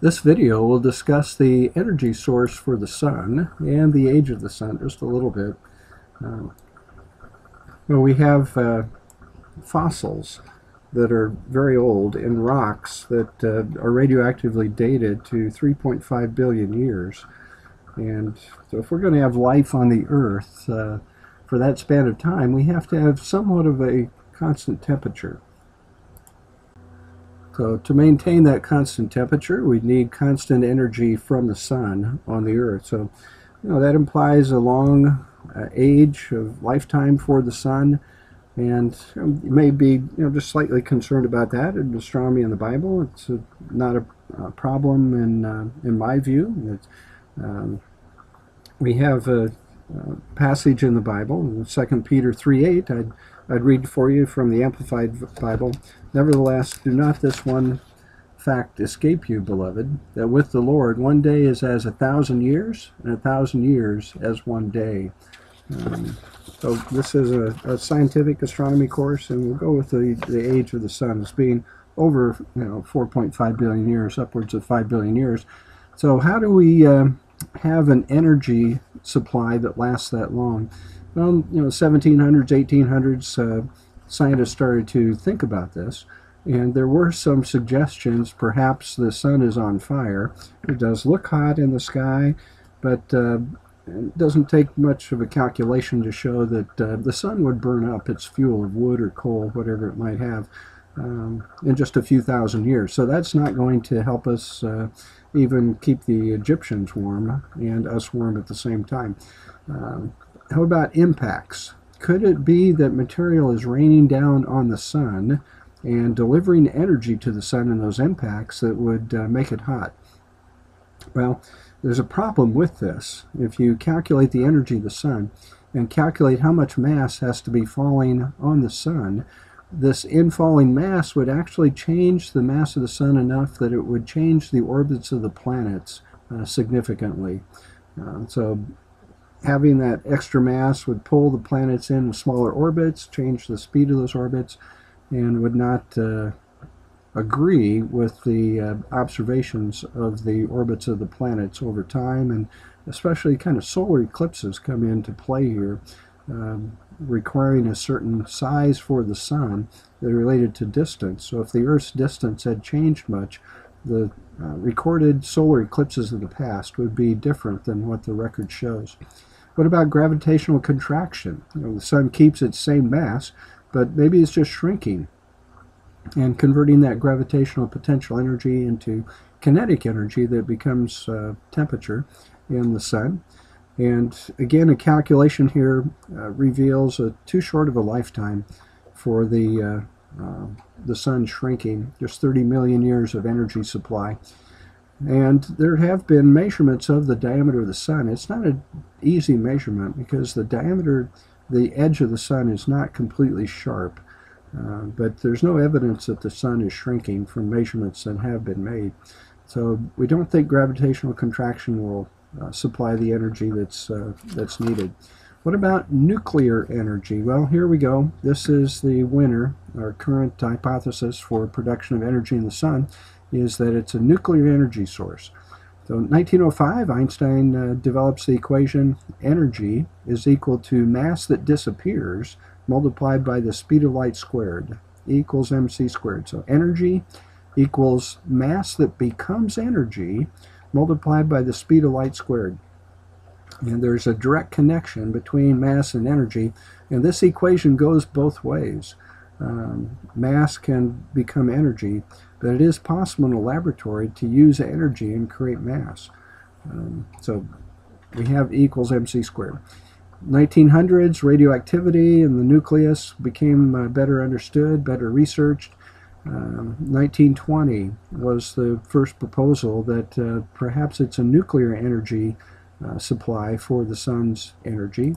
This video will discuss the energy source for the sun and the age of the sun just a little bit. We have fossils that are very old in rocks that are radioactively dated to 3.5 billion years. And so if we're going to have life on the Earth for that span of time, we have to have somewhat of a constant temperature. So to maintain that constant temperature, we need constant energy from the sun on the Earth. So, that implies a long age of lifetime for the sun. And you may be, just slightly concerned about that in astronomy and the Bible. It's not a problem in my view. We have a passage in the Bible, 2 Peter 3:8. I'd read for you from the Amplified Bible. Nevertheless, do not this one fact escape you, beloved, that with the Lord 1 day is as 1,000 years, and 1,000 years as 1 day. So this is a scientific astronomy course, and we'll go with the age of the sun as being over 4.5 billion years, upwards of 5 billion years. So how do we have an energy supply that lasts that long? Well, 1700s, 1800s, scientists started to think about this, and there were some suggestions. Perhaps the sun is on fire. It does look hot in the sky, but it doesn't take much of a calculation to show that the sun would burn up its fuel of wood or coal, whatever it might have, in just a few thousand years. So that's not going to help us even keep the Egyptians warm and us warm at the same time. How about impacts? Could it be that material is raining down on the sun and delivering energy to the sun in those impacts that would make it hot? Well, there's a problem with this. If you calculate the energy of the sun and calculate how much mass has to be falling on the sun, this infalling mass would actually change the mass of the sun enough that it would change the orbits of the planets significantly. So having that extra mass would pull the planets in smaller orbits, change the speed of those orbits, and would not agree with the observations of the orbits of the planets over time. And especially kind of solar eclipses come into play here, requiring a certain size for the sun that related to distance. So if the Earth's distance had changed much, the recorded solar eclipses of the past would be different than what the record shows. What about gravitational contraction? The sun keeps its same mass, but maybe it's just shrinking and converting that gravitational potential energy into kinetic energy that becomes temperature in the sun. And again, a calculation here reveals too short of a lifetime for the sun shrinking, just 30 million years of energy supply. And there have been measurements of the diameter of the sun. It's not an easy measurement because the diameter, the edge of the sun is not completely sharp. But there's no evidence that the sun is shrinking from measurements that have been made. So we don't think gravitational contraction will supply the energy that's needed. What about nuclear energy? Well, here we go. This is the winner. Our current hypothesis for production of energy in the sun is that it's a nuclear energy source. So in 1905, Einstein develops the equation energy is equal to mass that disappears multiplied by the speed of light squared, E equals mc squared. So energy equals mass that becomes energy multiplied by the speed of light squared. And there's a direct connection between mass and energy, and this equation goes both ways. Mass can become energy, but it is possible in a laboratory to use energy and create mass. So we have E equals mc squared. 1900s, radioactivity in the nucleus became better understood, better researched. 1920 was the first proposal that perhaps it's a nuclear energy supply for the sun's energy.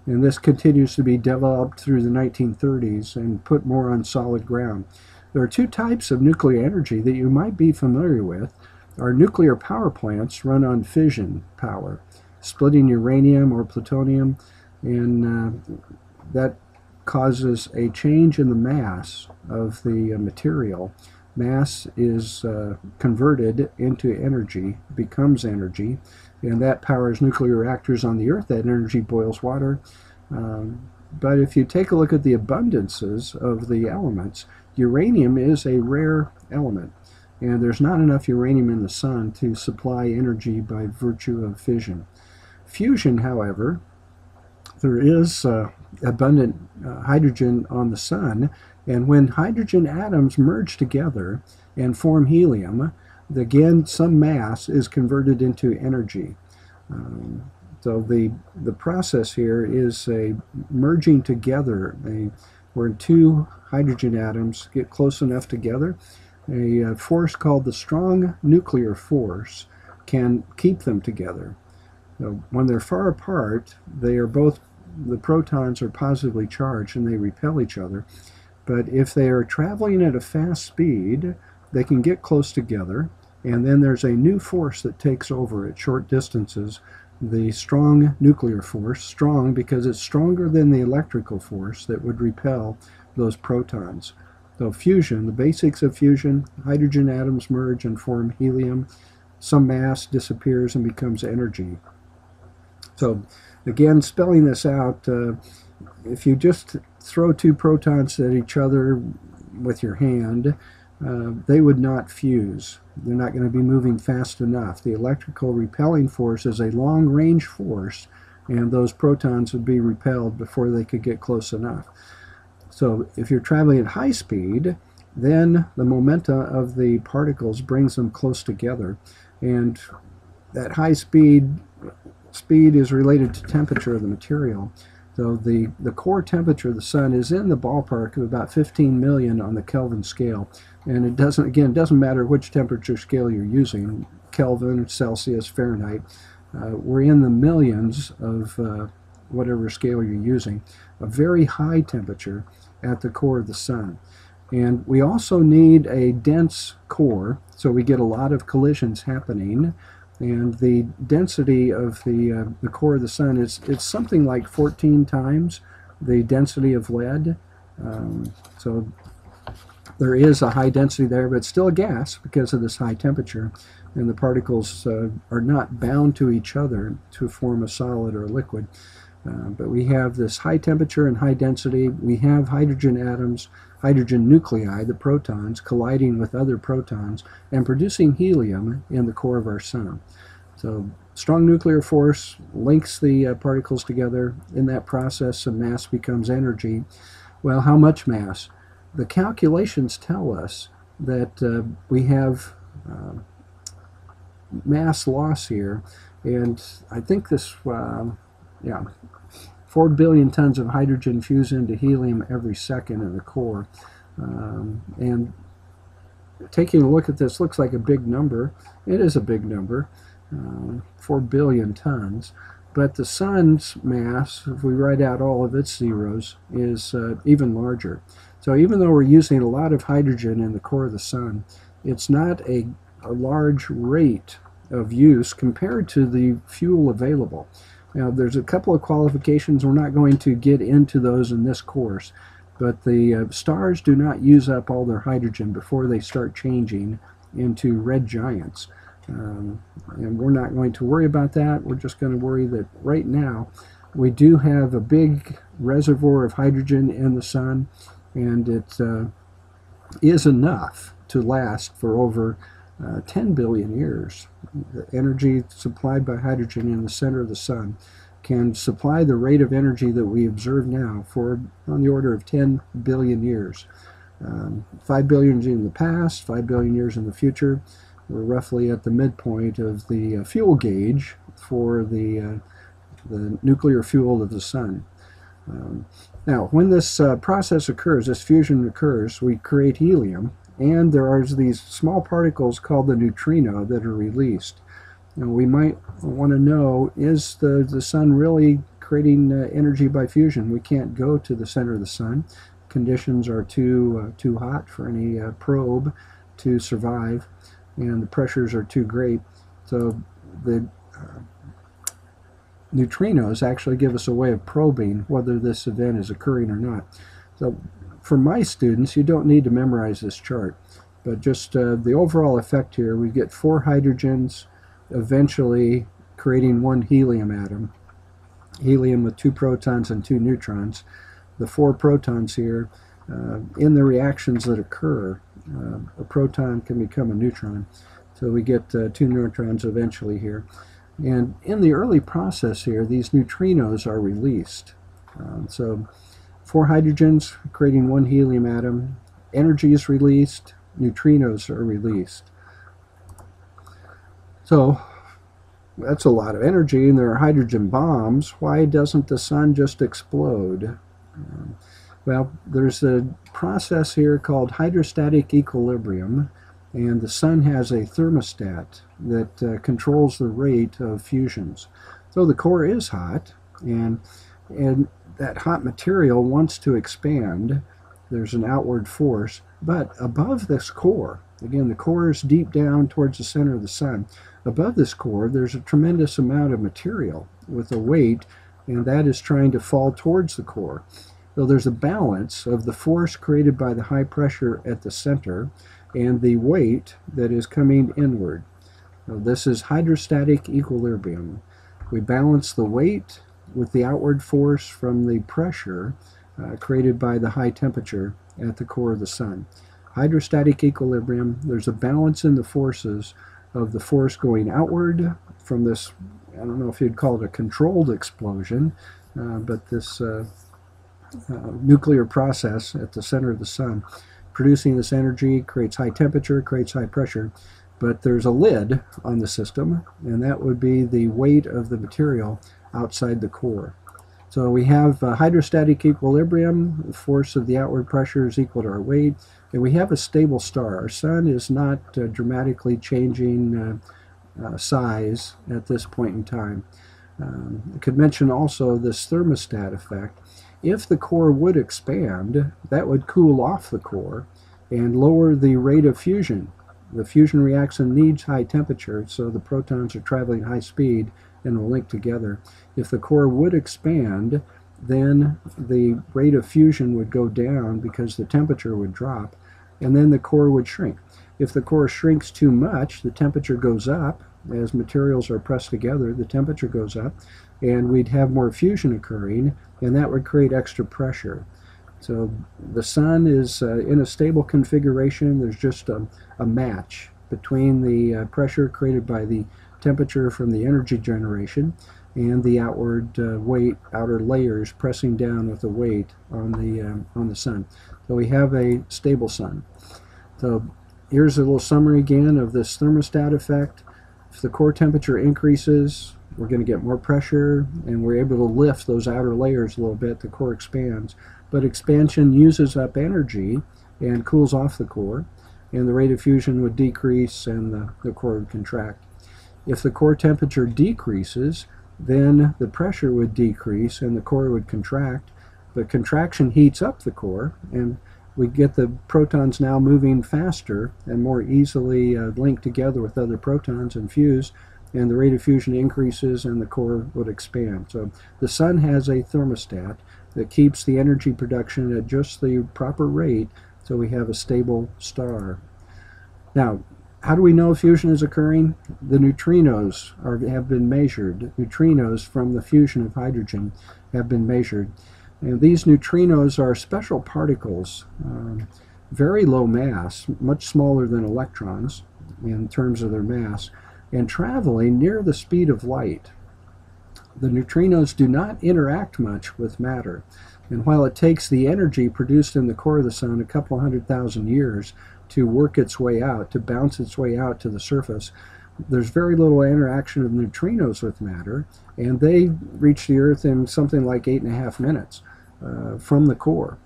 And this continues to be developed through the 1930s and put more on solid ground. There are two types of nuclear energy that you might be familiar with. Our nuclear power plants run on fission power, splitting uranium or plutonium, and that causes a change in the mass of the material mass is converted into energy, becomes energy, and that powers nuclear reactors on the Earth. That energy boils water. But if you take a look at the abundances of the elements, uranium is a rare element, and there's not enough uranium in the sun to supply energy by virtue of fission. Fusion, however, there is abundant hydrogen on the sun, and when hydrogen atoms merge together and form helium, again, some mass is converted into energy. So the process here is a merging together, where two hydrogen atoms get close enough together. A force called the strong nuclear force can keep them together. So when they're far apart, the protons are positively charged and they repel each other. But if they are traveling at a fast speed, they can get close together, and then there's a new force that takes over at short distances, the strong nuclear force, strong because it's stronger than the electrical force that would repel those protons. So fusion, the basics of fusion, hydrogen atoms merge and form helium. Some mass disappears and becomes energy. So again, spelling this out, if you just throw two protons at each other with your hand, they would not fuse. They're not going to be moving fast enough. The electrical repelling force is a long-range force, and those protons would be repelled before they could get close enough. So if you're traveling at high speed, then the momentum of the particles brings them close together, and that high speed is related to temperature of the material. So the core temperature of the sun is in the ballpark of about 15 million on the Kelvin scale. And it doesn't matter which temperature scale you're using, Kelvin, Celsius, Fahrenheit. We're in the millions of whatever scale you're using. A very high temperature at the core of the sun. And we also need a dense core, so we get a lot of collisions happening. And the density of the core of the sun it's something like 14 times the density of lead. So there is a high density there, but it's still a gas because of this high temperature. And the particles are not bound to each other to form a solid or a liquid. But we have this high temperature and high density. We have hydrogen atoms, hydrogen nuclei, the protons, colliding with other protons and producing helium in the core of our sun. So strong nuclear force links the particles together. In that process, some mass becomes energy. Well, how much mass? The calculations tell us that we have mass loss here, and I think this, 4 billion tons of hydrogen fuse into helium every second in the core. And taking a look at this looks like a big number. It is a big number, 4 billion tons. But the sun's mass, if we write out all of its zeros, is even larger. So even though we're using a lot of hydrogen in the core of the sun, it's not a large rate of use compared to the fuel available. Now, there's a couple of qualifications. We're not going to get into those in this course, but the stars do not use up all their hydrogen before they start changing into red giants. And we're not going to worry about that. We're just going to worry that right now we do have a big reservoir of hydrogen in the sun, and it is enough to last for over 10 billion years. The energy supplied by hydrogen in the center of the sun can supply the rate of energy that we observe now for on the order of 10 billion years. 5 billion years in the past, 5 billion years in the future. We're roughly at the midpoint of the fuel gauge for the nuclear fuel of the sun. Now, when this process occurs, this fusion occurs, we create helium, and there are these small particles called the neutrino that are released. Now, we might want to know, is the sun really creating energy by fusion? We can't go to the center of the sun. Conditions are too hot for any probe to survive, and the pressures are too great. So the neutrinos actually give us a way of probing whether this event is occurring or not. So for my students, you don't need to memorize this chart. But just the overall effect here, we get 4 hydrogens eventually creating 1 helium atom. Helium with 2 protons and 2 neutrons. The 4 protons here, in the reactions that occur, a proton can become a neutron. So we get 2 neutrons eventually here. And in the early process here, these neutrinos are released. So 4 hydrogens creating 1 helium atom. Energy is released. Neutrinos are released. So that's a lot of energy, and there are hydrogen bombs. Why doesn't the sun just explode? Well, there's a process here called hydrostatic equilibrium, and the sun has a thermostat that controls the rate of fusions. So the core is hot, and that hot material wants to expand. There's an outward force, but above this core, again, the core is deep down towards the center of the sun. Above this core, there's a tremendous amount of material with a weight, and that is trying to fall towards the core. So there's a balance of the force created by the high pressure at the center and the weight that is coming inward. Now, this is hydrostatic equilibrium. We balance the weight with the outward force from the pressure created by the high temperature at the core of the sun. Hydrostatic equilibrium, there's a balance in the forces of the force going outward from this, I don't know if you'd call it a controlled explosion, but this nuclear process at the center of the sun. Producing this energy creates high temperature, creates high pressure, but there's a lid on the system, and that would be the weight of the material outside the core. So we have hydrostatic equilibrium, the force of the outward pressure is equal to our weight, and we have a stable star. Our sun is not dramatically changing size at this point in time. I could mention also this thermostat effect. If the core would expand, that would cool off the core and lower the rate of fusion. The fusion reaction needs high temperature, so the protons are traveling high speed and will link together. If the core would expand, then the rate of fusion would go down because the temperature would drop, and then the core would shrink. If the core shrinks too much, the temperature goes up. As materials are pressed together, the temperature goes up, and we'd have more fusion occurring, and that would create extra pressure. So the sun is in a stable configuration. There's just a match between the pressure created by the temperature from the energy generation and the outward weight, outer layers pressing down with the weight on the sun. So we have a stable sun. So here's a little summary again of this thermostat effect. If the core temperature increases, we're going to get more pressure, and we're able to lift those outer layers a little bit. The core expands, but expansion uses up energy and cools off the core, and the rate of fusion would decrease and the core would contract. If the core temperature decreases, then the pressure would decrease and the core would contract, but contraction heats up the core, and we get the protons now moving faster and more easily linked together with other protons and fuse, and the rate of fusion increases and the core would expand. So the sun has a thermostat that keeps the energy production at just the proper rate, so we have a stable star. Now, how do we know fusion is occurring? The neutrinos have been measured. Neutrinos from the fusion of hydrogen have been measured. And these neutrinos are special particles, very low mass, much smaller than electrons in terms of their mass, and traveling near the speed of light. The neutrinos do not interact much with matter, and while it takes the energy produced in the core of the sun a couple 100,000 years to work its way out, to bounce its way out to the surface, there's very little interaction of neutrinos with matter, and they reach the Earth in something like 8.5 minutes from the core.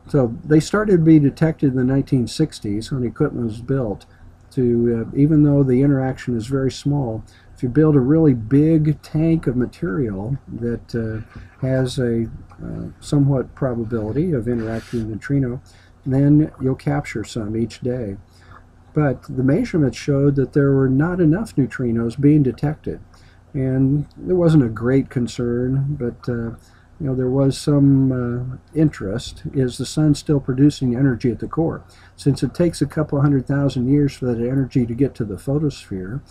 So they started to be detected in the 1960s when equipment was built to, even though the interaction is very small, if you build a really big tank of material that has a somewhat probability of interacting with neutrino, then you'll capture some each day. But the measurements showed that there were not enough neutrinos being detected. And it wasn't a great concern, but there was some interest. Is the sun still producing energy at the core? Since it takes a couple 100,000 years for that energy to get to the photosphere,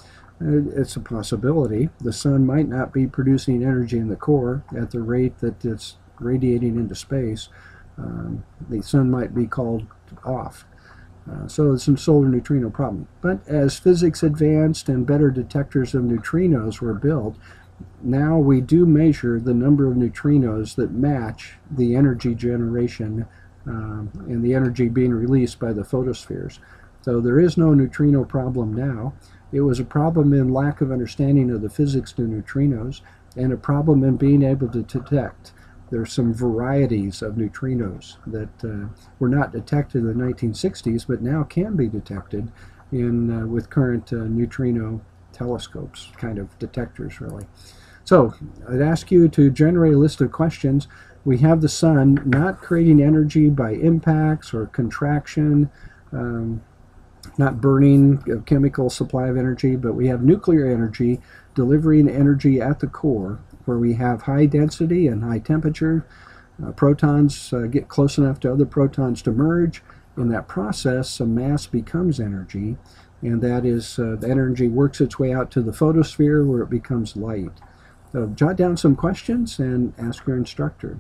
it's a possibility. The sun might not be producing energy in the core at the rate that it's radiating into space. The sun might be called off. So it's some solar neutrino problem. But as physics advanced and better detectors of neutrinos were built, now we do measure the number of neutrinos that match the energy generation and the energy being released by the photospheres. So there is no neutrino problem now. It was a problem in lack of understanding of the physics of neutrinos and a problem in being able to detect. There's some varieties of neutrinos that were not detected in the 1960s but now can be detected with current neutrino telescopes, kind of detectors really. So I'd ask you to generate a list of questions. We have the sun not creating energy by impacts or contraction, not burning a chemical supply of energy, but we have nuclear energy delivering energy at the core where we have high density and high temperature. Protons get close enough to other protons to merge. In that process, some mass becomes energy, and that is the energy works its way out to the photosphere where it becomes light. So jot down some questions and ask your instructor.